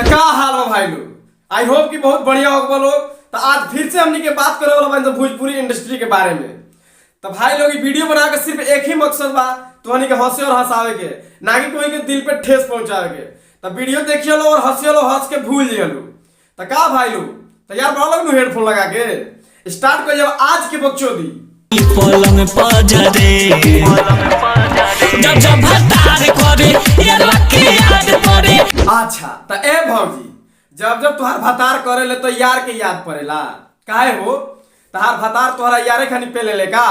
तो क्या हाल हो भाई लोग, आई होप कि बहुत बढ़िया होगा लोग। तो आज फिर से हमनी के बात करे वाला तो भोजपुरी इंडस्ट्री के बारे में। तो भाई लोग वीडियो बना के सिर्फ एक ही मकसद बा, तो के हंसे और हंसावे के, ना कि कोई के दिल पे ठेस पहुंचावे के। तो वीडियो देखिए लो और हंसिए लो, हंस के भूल जाइए लो। तो क्या भाई लोग तैयार बड़ा लोग हेडफोन लगा के स्टार्ट कर जब आज के बकचोदी। पलंग पजा दे जब जब भतार करे यार के याद पड़े। अच्छा तो ए भौजी, जब जब तुहार भतार करे ले तो यार के याद पड़ेला काहे हो? तुहार भतार तोहरा यारे खानी पे ले का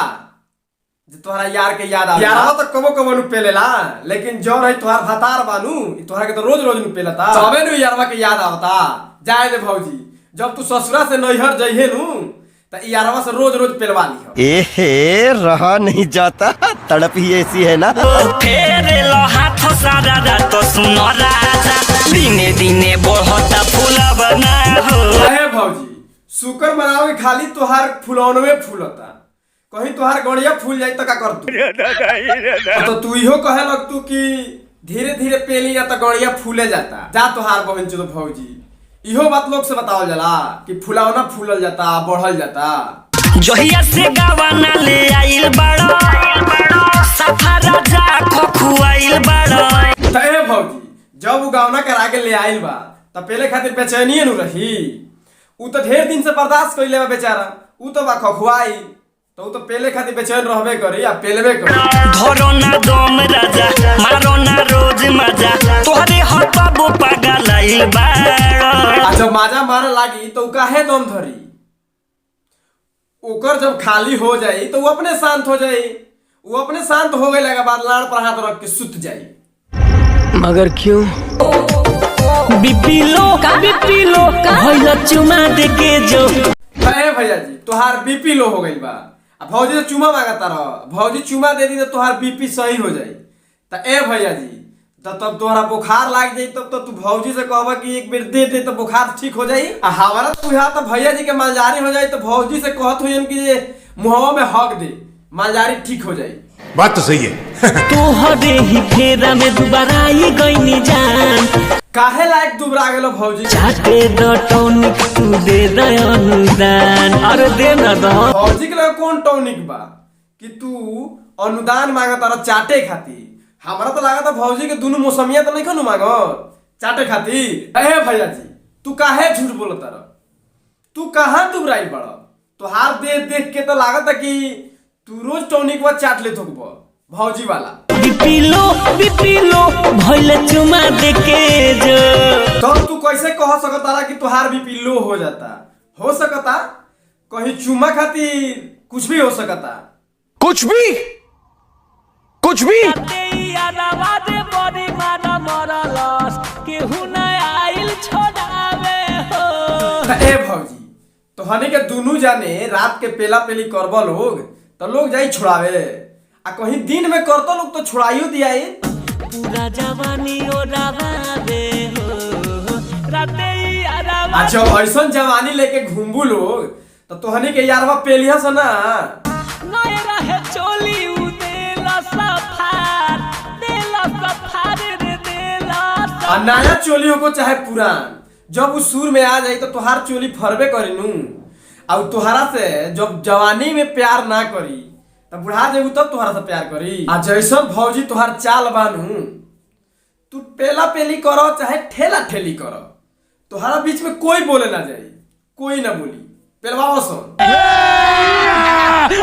तोहरा यार के याद आवे। यार तो कबो कबो नु पे लेला, लेकिन जो रही तुहार भतार बानू तोहरा के तो रोज रोज नु पेलता, सबे नु यारवा के याद आवता। जाए दे भौजी, जब तू ससुरा से नैहर जइहे नु तो यारवा से रोज रोज पेलवा ली। एहे रहा नहीं जाता, तड़प ही ऐसी है ना। फेरे लो हाथ सारा रात तो सुनो राजा, दिने दिने बढ़ता फूला बना हो। अरे भौजी शुक्र मनावे खाली तुहार फुलौन में फूलता, कहीं तुहार गड़िया फूल जाए तो का कर तू? तो तू इहो कहे लग तू कि धीरे धीरे पेली या तो गड़िया फूले जाता। जा तुहार बहन चो भौजी, इहो बात लोग से बताओ जला कि फुलावना फूलल जाता बढ़ल जाता। जहिया से गावाना ले आइल बड़ा सफारा जा खोखुआइल बड़ा। तो ए भौजी जब उ गावना करा के ले आइल बा तो पेले खातिर बेचैनिए नु रही। उ तो ढेर दिन से बर्दाश्त कइले बा बेचारा, उ तो बा खखुआई, तो उ तो पेले खातिर बेचैन रहबे करी या पेलबे करी। धरो ना दम राजा मारो ना रोज मजा, तोहरे हटबो पागल आइल बड़ा। जब माजा मारे लागी तो उ काहे दम धरी? ओकर जब खाली हो जाई तो वो अपने शांत हो जाई। वो अपने शांत हो गए लगा बाद लाड़ पर हाथ रख के सुत जाई। मगर क्यों? बीपीलो भइला चुमा दे के जो। अरे भैया जी तुहार बीपी लो हो गई बा, अब भौजी से चुमा मांगता रह, भौजी चुमा दे दी तो तुहार बीपी सही हो जाई। तो ए भैया जी तो तब तोहरा बुखार लाग जाई तब तो तू भौजी से कहबा कि एक बेर दे दे तो बुखार ठीक हो जाई। आ हमारा तू यहाँ तो भैया जी के मालजारी हो जाई तो भौजी से कहत हुई कि ये मुहवा में हक दे, मालजारी ठीक हो जाई। बात तो सही है। तोहरे ही फेरा में दोबारा आई गईनी जान, काहे लायक दुबरा गेलो भौजी? चाटे द टॉनिक तू दे द अनुदान। अरे दे ना द भौजी के लगे कौन टॉनिक बा कि तू अनुदान मांगता रह चाटे खातिर? हमारा तो लगा था भौजी के दोनों मौसमिया तो नहीं खनु मांगो चाटे खातिर। अहे भैया जी तू काहे झूठ बोलता रह? तू कहाँ दुबराई बड़ा? तुहार देख देख के तो लागत कि तू रोज टॉनिक वा चाट ले थोक भौजी वाला। बीपीलो भइले चुमा दे के जो। तो तू कैसे कह सकता रहा कि तुहार बीपी लो हो जाता? हो सकता कहीं चुमा खातिर कुछ भी हो सकता। कुछ भी ए भौजी तो हनी के दोनों जाने रात के पेला पेली करबो लोग तो लोग जाई छुड़ावे, आ कहीं दिन में करतो लोग तो छुड़ाइयो दियाई। पूरा जवानी ओरावे हो राते यारवा। अच्छा ऐसा जवानी लेके घूमबू लोग तो तोहनी के यारवा पेलिया से ना नए रहे चोली उ देला सफार रे देला। आ नया चोली हो चाहे पुरान, जब उस सुर में आ जाई तो तुहार चोली फरबे करी नू। और तुहरा से जब जवानी में प्यार ना करी तो बुढ़ा जेबू तब तुहरा से प्यार करी। आ जैसा भौजी तुहार चाल बानू, तू पेला पेली करो चाहे ठेला ठेली करो, तुहरा बीच में कोई बोले ना जाए, कोई ना बोली। पेलवाओ सुन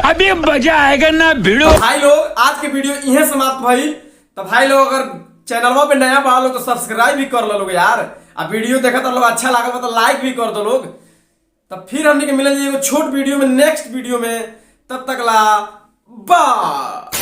अभी मजा आएगा ना भिड़ो। भाई लोग आज के वीडियो यहीं समाप्त भइल। तो भाई लोग अगर चैनलवा पे नया बड़ा लोग तो सब्सक्राइब भी कर लो लोग यार। अब वीडियो देखा तो लोग अच्छा लगा तो लाइक भी कर दो लोग। तब फिर हमने के मिलेंगे एगो छोट वीडियो में नेक्स्ट वीडियो में, तब तक ला बाय।